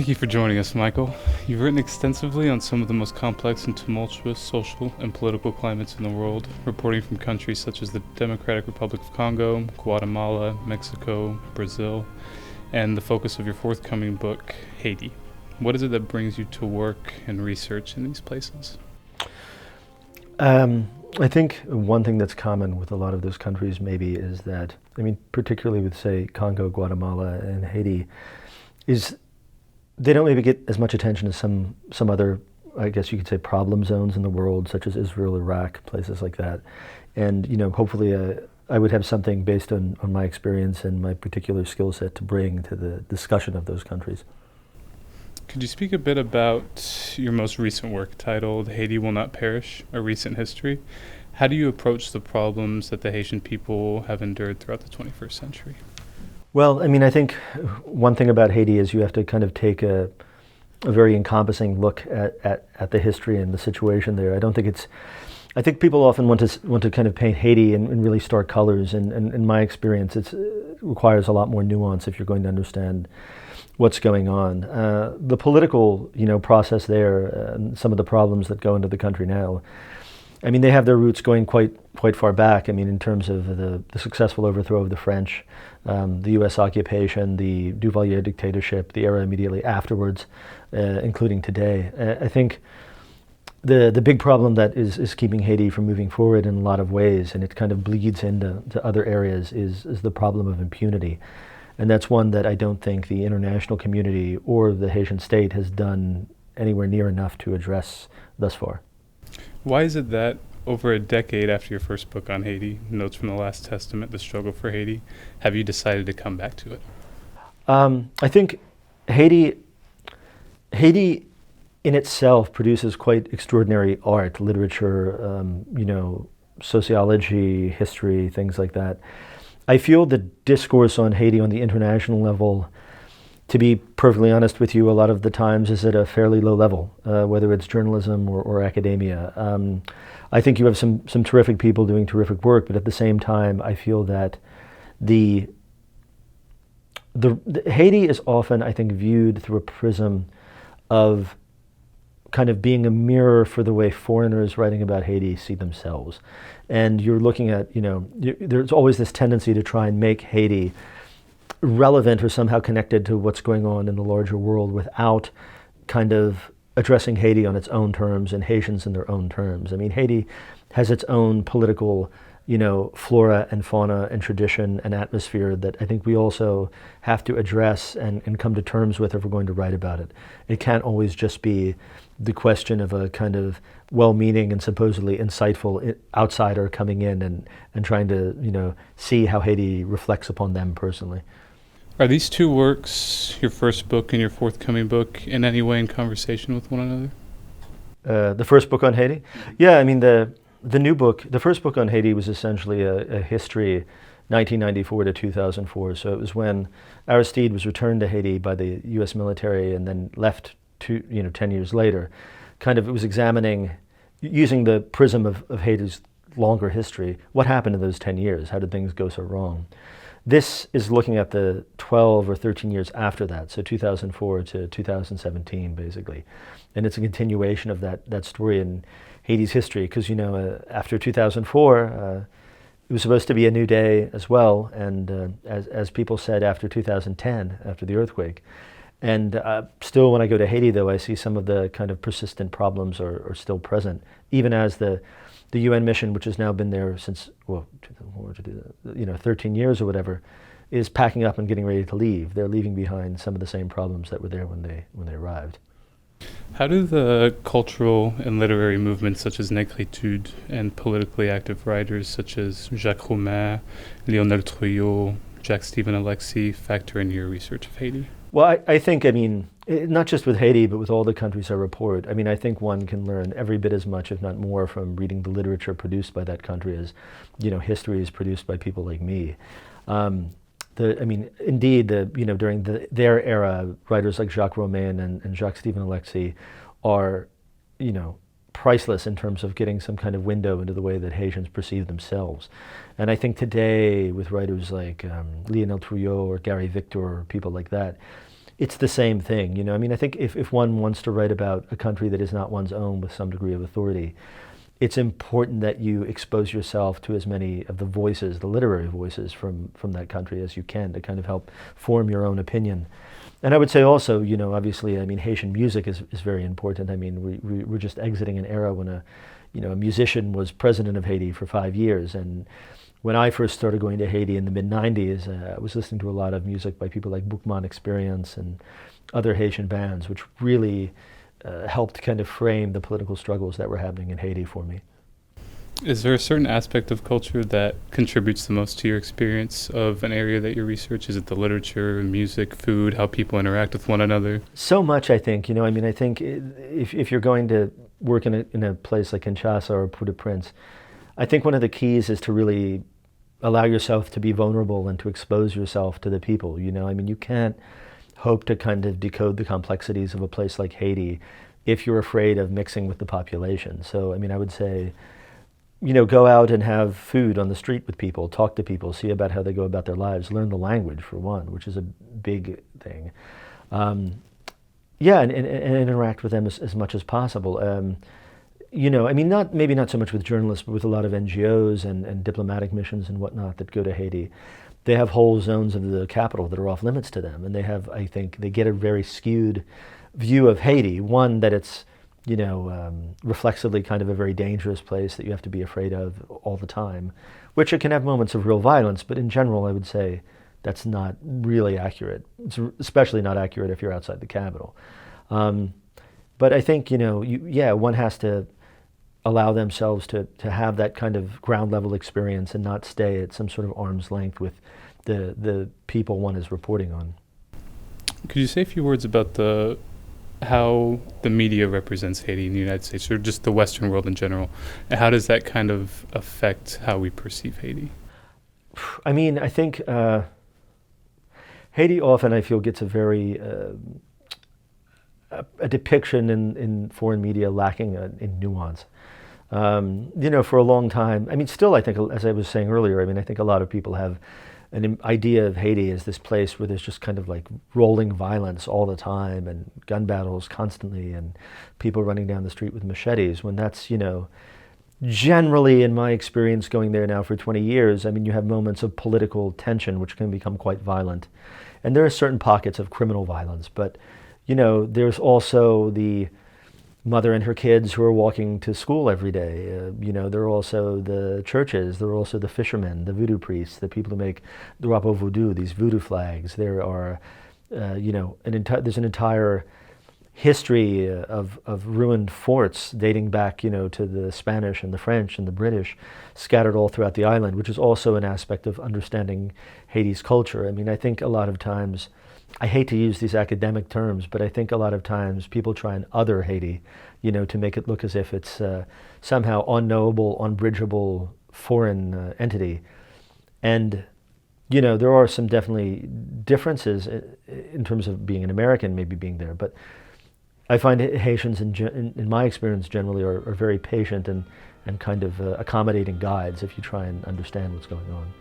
Thank you for joining us, Michael. You've written extensively on some of the most complex and tumultuous social and political climates in the world, reporting from countries such as the Democratic Republic of Congo, Guatemala, Mexico, Brazil, and the focus of your forthcoming book, Haiti. What is it that brings you to work and research in these places? I think one thing that's common with a lot of those countries maybe is that, particularly with, say, Congo, Guatemala, and Haiti, is they don't maybe get as much attention as some other, I guess you could say, problem zones in the world, such as Israel, Iraq, places like that. And, hopefully I would have something based on my experience and my particular skill set to bring to the discussion of those countries. Could you speak a bit about your most recent work titled Haiti Will Not Perish, A Recent History? How do you approach the problems that the Haitian people have endured throughout the 21st century? Well, I think one thing about Haiti is you have to kind of take a very encompassing look at the history and the situation there. I think people often want to kind of paint Haiti in really stark colors, and in my experience, it requires a lot more nuance if you're going to understand what's going on. The political, process there, and some of the problems that go into the country now, they have their roots going quite far back. In terms of the successful overthrow of the French, the U.S. occupation, the Duvalier dictatorship, the era immediately afterwards, including today. I think the big problem that is keeping Haiti from moving forward in a lot of ways, and it kind of bleeds into other areas, is the problem of impunity. And that's one that I don't think the international community or the Haitian state has done anywhere near enough to address thus far. Why is it that over a decade after your first book on Haiti, Notes from the Last Testament, The Struggle for Haiti, have you decided to come back to it? I think Haiti in itself produces quite extraordinary art, literature, sociology, history, things like that. I feel the discourse on Haiti on the international level, to be perfectly honest with you, a lot of the times is at a fairly low level, whether it's journalism or academia. I think you have some terrific people doing terrific work, but at the same time, I feel that the Haiti is often, I think, viewed through a prism of kind of being a mirror for the way foreigners writing about Haiti see themselves. And you're looking at, there's always this tendency to try and make Haiti relevant or somehow connected to what's going on in the larger world without kind of addressing Haiti on its own terms and Haitians in their own terms. Haiti has its own political, flora and fauna and tradition and atmosphere that I think we also have to address and come to terms with if we're going to write about it. It can't always just be the question of a kind of well-meaning and supposedly insightful outsider coming in and trying to, see how Haiti reflects upon them personally. Are these two works, your first book and your forthcoming book, in any way in conversation with one another? The first book on Haiti? Yeah, the new book, the first book on Haiti was essentially a history, 1994 to 2004. So it was when Aristide was returned to Haiti by the U.S. military and then left 10 years later. Kind of, it was examining, using the prism of Haiti's longer history, what happened in those 10 years? How did things go so wrong? This is looking at the 12 or 13 years after that, so 2004 to 2017, basically. And it's a continuation of that story in Haiti's history, because, after 2004, it was supposed to be a new day as well, and as people said, after 2010, after the earthquake. And still, when I go to Haiti, though, I see some of the kind of persistent problems are still present, even as the UN mission, which has now been there since, 13 years or whatever, is packing up and getting ready to leave. They're leaving behind some of the same problems that were there when they arrived. How do the cultural and literary movements such as Négritude and politically active writers such as Jacques Romain, Lionel Trouillot, Jacques-Stephen Alexis factor in your research of Haiti? Well, I think, not just with Haiti, but with all the countries I report, I think one can learn every bit as much, if not more, from reading the literature produced by that country as, history is produced by people like me. Indeed, during their era, writers like Jacques Romain and Jacques-Stephen Alexis are, priceless in terms of getting some kind of window into the way that Haitians perceive themselves. And I think today, with writers like Lionel Trouillot or Gary Victor or people like that, it's the same thing. I mean, I think if one wants to write about a country that is not one's own with some degree of authority, it's important that you expose yourself to as many of the voices, the literary voices from that country as you can, to kind of help form your own opinion. And I would say also, obviously, I mean, Haitian music is very important. I mean, we're just exiting an era when a musician was president of Haiti for 5 years. And when I first started going to Haiti in the mid-90s, I was listening to a lot of music by people like Boukman Experience and other Haitian bands, which really helped kind of frame the political struggles that were happening in Haiti for me. Is there a certain aspect of culture that contributes the most to your experience of an area that you research? Is it the literature, music, food, how people interact with one another? So much, I think. I mean, I think if you're going to work in a place like Kinshasa or Port-au-Prince, I think one of the keys is to really allow yourself to be vulnerable and to expose yourself to the people. I mean, you can't hope to kind of decode the complexities of a place like Haiti if you're afraid of mixing with the population. So, I mean, I would say, go out and have food on the street with people, talk to people, see about how they go about their lives, learn the language, for one, which is a big thing. And interact with them as much as possible. I mean, maybe not so much with journalists, but with a lot of NGOs and diplomatic missions and whatnot that go to Haiti. They have whole zones of the capital that are off limits to them, and they get a very skewed view of Haiti. One, that it's reflexively kind of a very dangerous place that you have to be afraid of all the time, which it can have moments of real violence, but in general, I would say that's not really accurate. It's especially not accurate if you're outside the capital. But I think, one has to allow themselves to have that kind of ground level experience and not stay at some sort of arm's length with the people one is reporting on. Could you say a few words about how the media represents Haiti in the United States, or just the Western world in general? And how does that kind of affect how we perceive Haiti? I mean, I think Haiti often, I feel, gets a very a depiction in foreign media lacking in nuance. For a long time, I mean, still, I think, as I was saying earlier, I mean, I think a lot of people have an idea of Haiti as this place where there's just kind of like rolling violence all the time and gun battles constantly and people running down the street with machetes, when that's, generally, in my experience going there now for 20 years, I mean, you have moments of political tension which can become quite violent. And there are certain pockets of criminal violence, but, there's also the mother and her kids who are walking to school every day. There are also the churches, there are also the fishermen, the voodoo priests, the people who make the drapeau voodoo, these voodoo flags. There are, there's an entire history of ruined forts dating back, to the Spanish and the French and the British, scattered all throughout the island, which is also an aspect of understanding Haiti's culture. I mean, I think a lot of times, I hate to use these academic terms, but I think a lot of times people try and other Haiti, to make it look as if it's somehow unknowable, unbridgeable foreign entity. And, there are some definitely differences in terms of being an American, maybe being there. But I find Haitians, in my experience, generally are very patient and kind of accommodating guides if you try and understand what's going on.